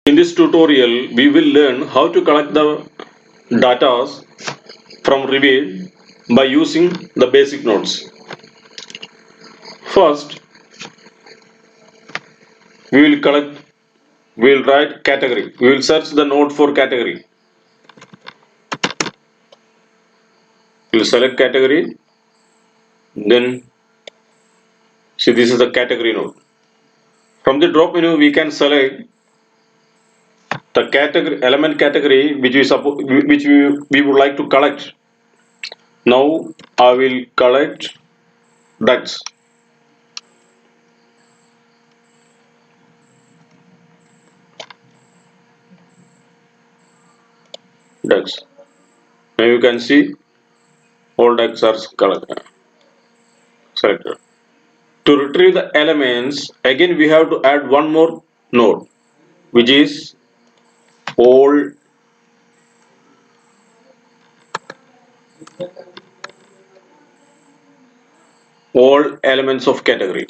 In this tutorial, we will learn how to collect the data from Revit by using the basic nodes. First, we will write category. We will search the node for category. We will select category. Then, see, this is the category node. From the drop menu, we can select the category element category which we would like to collect. Now, I will collect ducts. Ducts. Now you can see all ducts are selected. To retrieve the elements, again we have to add one more node, which is all elements of category.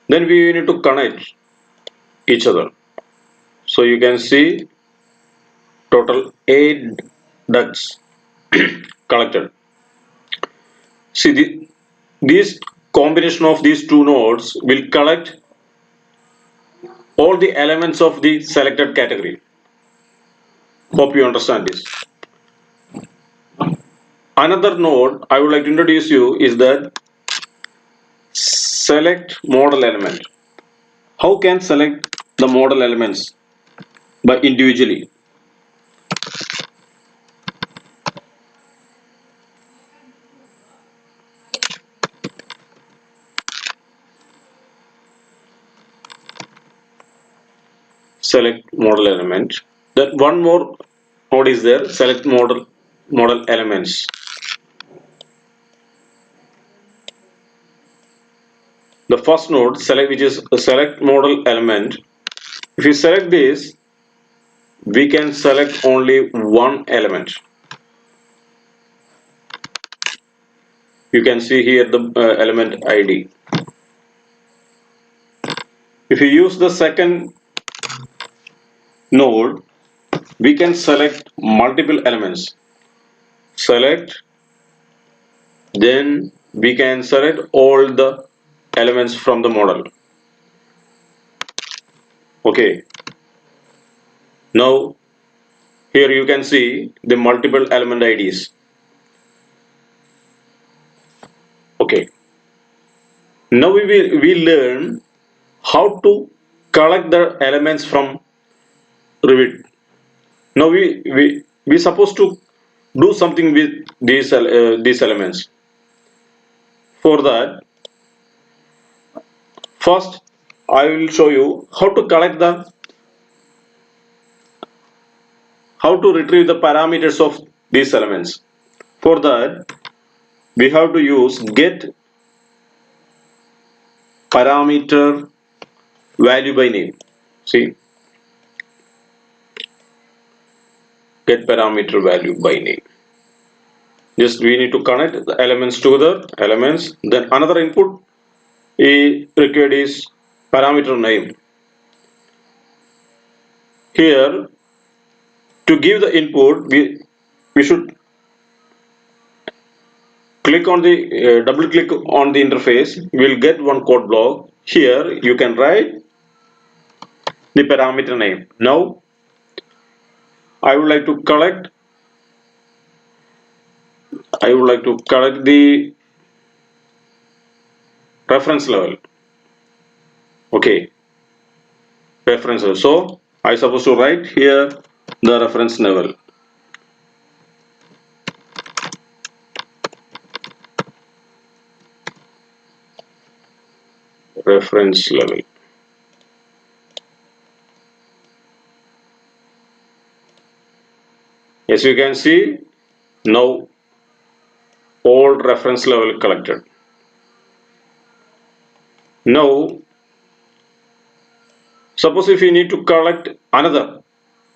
Then we need to connect each other. So you can see total 8 ducts collected. See, this combination of these two nodes will collect all the elements of the selected category. Hope you understand this. Another node I would like to introduce you is that select model element. How can select the model elements by individually? Select model element. Then one more node is there. Select model elements. The first node select, which is select model element. If you select this, we can select only one element. You can see here the element ID. If you use the second node, we can select multiple elements. Select, then we can select all the elements from the model. Okay. Now here you can see the multiple element IDs. Okay. Now we learn how to collect the elements from Revit. Now we supposed to do something with these elements. For that, first I will show you how to retrieve the parameters of these elements. For that, we have to use get parameter value by name. See, get parameter value by name. Just we need to connect the elements to the elements. Then another input required is parameter name. Here, to give the input, we should click on the double click on the interface. We will get one code block. Here you can write the parameter name. Now I would like to collect the reference level. Okay, reference level. So I supposed to write here the reference level. Reference level. As you can see, now all reference level collected. Now, suppose if we need to collect another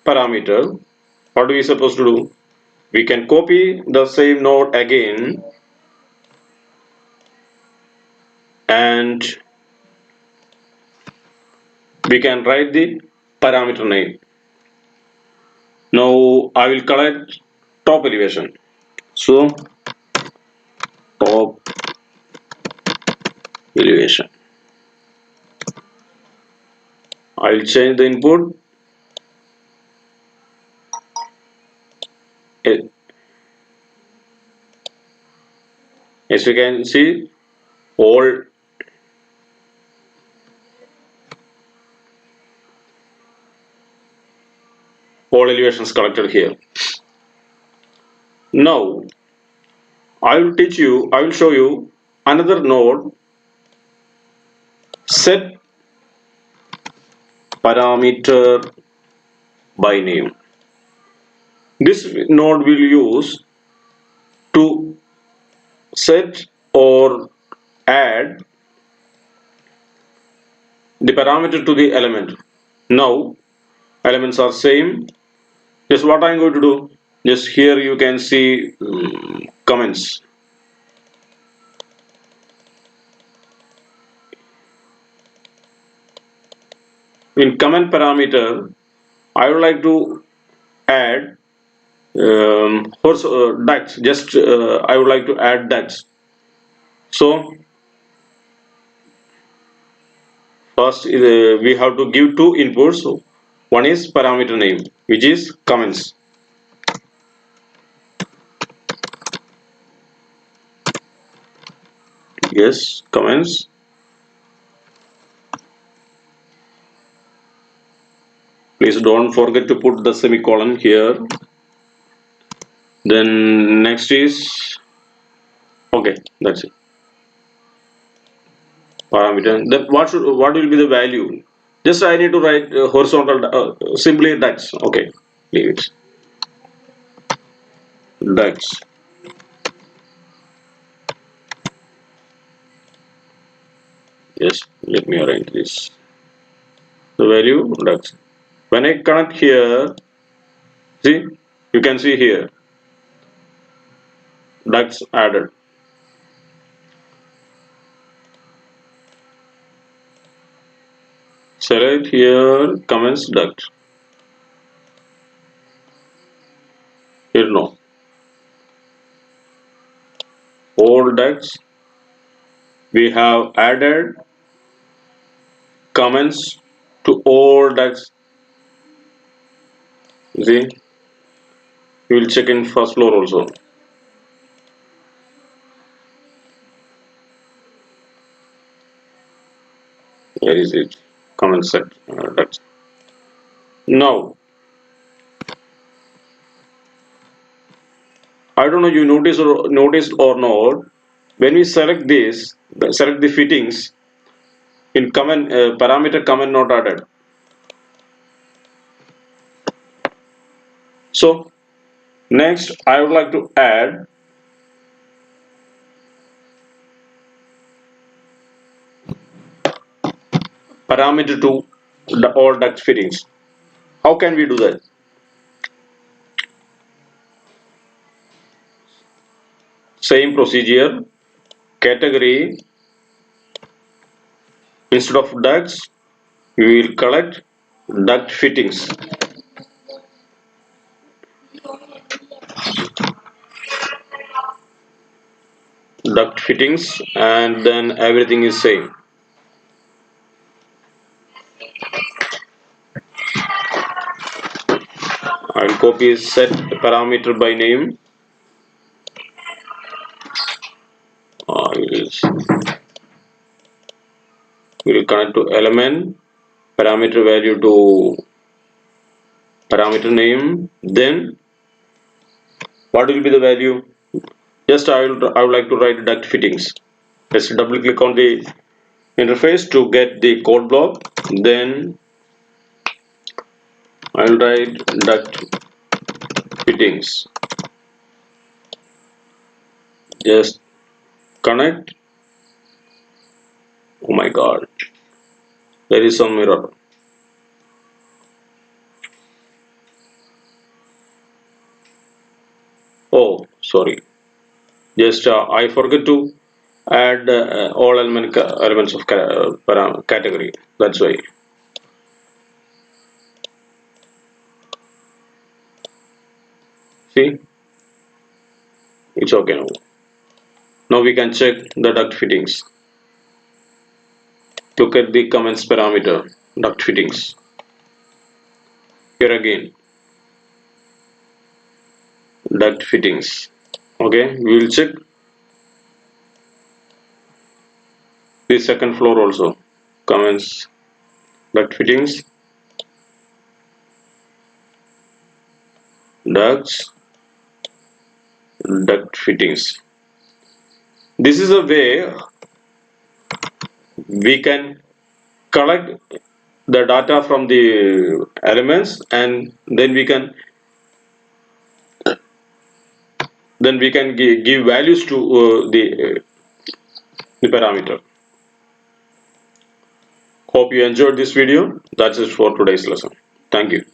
parameter, what are we supposed to do? We can copy the same node again and we can write the parameter name. Now I will collect top elevation. So top elevation. I will change the input. Eh, as you can see, all elevations collected here. Now I will show you another node, set parameter by name. This node will use to set or add the parameter to the element. Now elements are same. Just what I'm going to do, just here you can see comments. In comment parameter, I would like to add horse ducts. Just I would like to add ducts. So first we have to give two inputs. One is parameter name, which is comments. Yes, comments. Please don't forget to put the semicolon here. Then next is okay. That's it. Parameter. Then what will be the value? Just I need to write horizontal simply ducts. Okay, leave it. Ducts. Yes, let me arrange this. The value ducts. When I connect here, see, you can see here ducts added. Select here comments duct. Here no. All ducts we have added comments to all ducts. See, we will check in first floor also. Where is it? Comment set ducts. Now, I don't know you noticed or not. When we select this, select the fittings in comment parameter comment not added. So next, I would like to add parameter to the all duct fittings. How can we do that? Same procedure. Category, instead of ducts, we will collect duct fittings. Duct fittings, and then everything is same. I will copy set parameter by name. We will connect to element, parameter value to parameter name. Then what will be the value? Just I would like to write duct fittings. Let's double click on the interface to get the code block. Then I will write duct fittings. Just connect. Oh my god, there is some error. Oh, sorry. Just I forget to add all elements of category. That's why. See, it's okay now. Now we can check the duct fittings. Look at the comments parameter, duct fittings. Here again, duct fittings. Okay, we will check the second floor also. Comments, duct fittings, ducts, duct fittings. This is a way we can collect the data from the elements, and then we can give values to the parameter. Hope you enjoyed this video. That's it for today's lesson. Thank you.